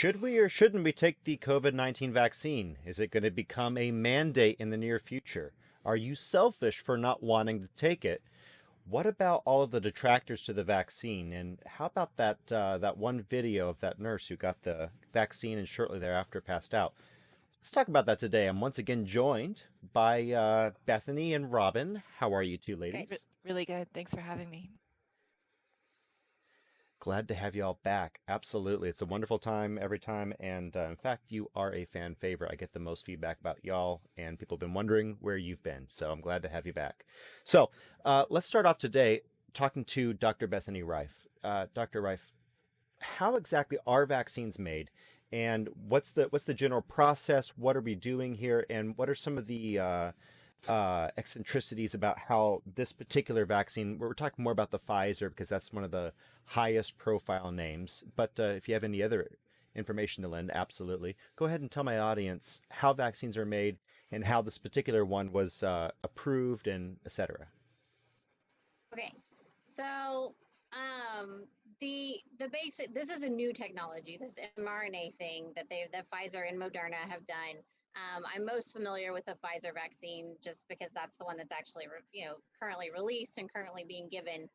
Should we or shouldn't we take the COVID-19 vaccine? Is it going to become a mandate in the near future? Are you selfish for not wanting to take it? What about all of the detractors to the vaccine? And how about that one video of that nurse who got the vaccine and shortly thereafter passed out? Let's talk about that today. I'm once again joined by Bethany and Robin. How are you two Great. ladies? Really good. Thanks for having me. Glad to have you all back. Absolutely. It's a wonderful time every time. And in fact, you are a fan favorite. I get the most feedback about y'all, and people have been wondering where you've been. So I'm glad to have you back. So let's start off today talking to Dr. Bethany Reif. Dr. Reif, how exactly are vaccines made? And what's the general process? What are we doing here? And what are some of the eccentricities about how this particular vaccine, we're talking more about the Pfizer because that's one of the highest profile names. But if you have any other information to lend, absolutely. Go ahead and tell my audience how vaccines are made and how this particular one was approved and etc. Okay, so the basic, this is a new technology, this mRNA thing that Pfizer and Moderna have done. I'm most familiar with the Pfizer vaccine just because that's the one that's actually currently released and currently being given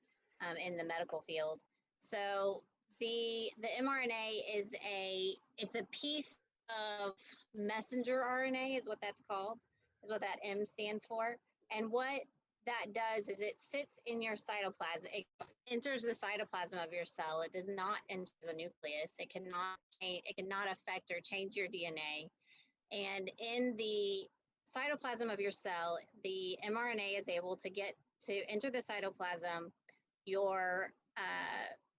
in the medical field. So the mRNA it's a piece of messenger RNA is what that's called, is what that M stands for. And what that does is it sits in your cytoplasm. It enters the cytoplasm of your cell. It does not enter the nucleus. It cannot change, it cannot affect or change your DNA. And in the cytoplasm of your cell, the mRNA is able to get to enter the cytoplasm. Your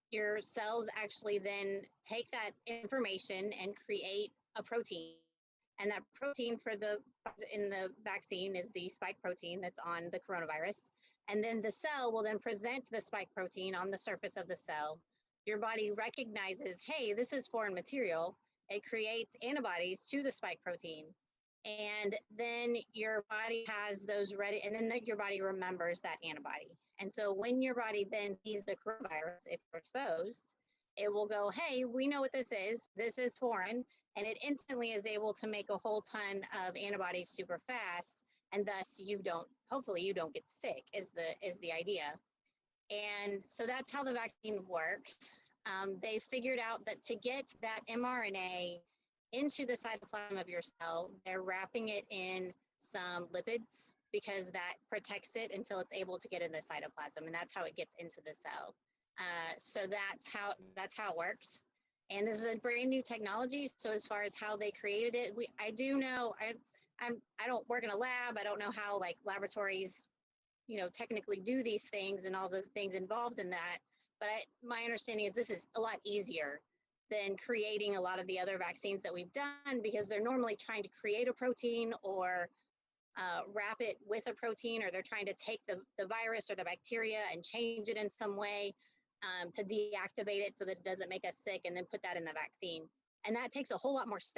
your cells actually then take that information and create a protein. And that protein in the vaccine is the spike protein that's on the coronavirus. And then the cell will then present the spike protein on the surface of the cell. Your body recognizes, hey, this is foreign material. It creates antibodies to the spike protein. And then your body has those ready, and then your body remembers that antibody. And so when your body then sees the coronavirus, if you're exposed, it will go, hey, we know what this is. This is foreign. And it instantly is able to make a whole ton of antibodies super fast. And thus hopefully you don't get sick is the idea. And so that's how the vaccine works. They figured out that to get that mRNA into the cytoplasm of your cell, they're wrapping it in some lipids because that protects it until it's able to get in the cytoplasm, and that's how it gets into the cell. So that's how it works. And this is a brand new technology. So as far as how they created it, I do know I don't work in a lab. I don't know how like laboratories, technically do these things and all the things involved in that. But my understanding is this is a lot easier than creating a lot of the other vaccines that we've done because they're normally trying to create a protein or wrap it with a protein, or they're trying to take the virus or the bacteria and change it in some way to deactivate it so that it doesn't make us sick and then put that in the vaccine. And that takes a whole lot more steps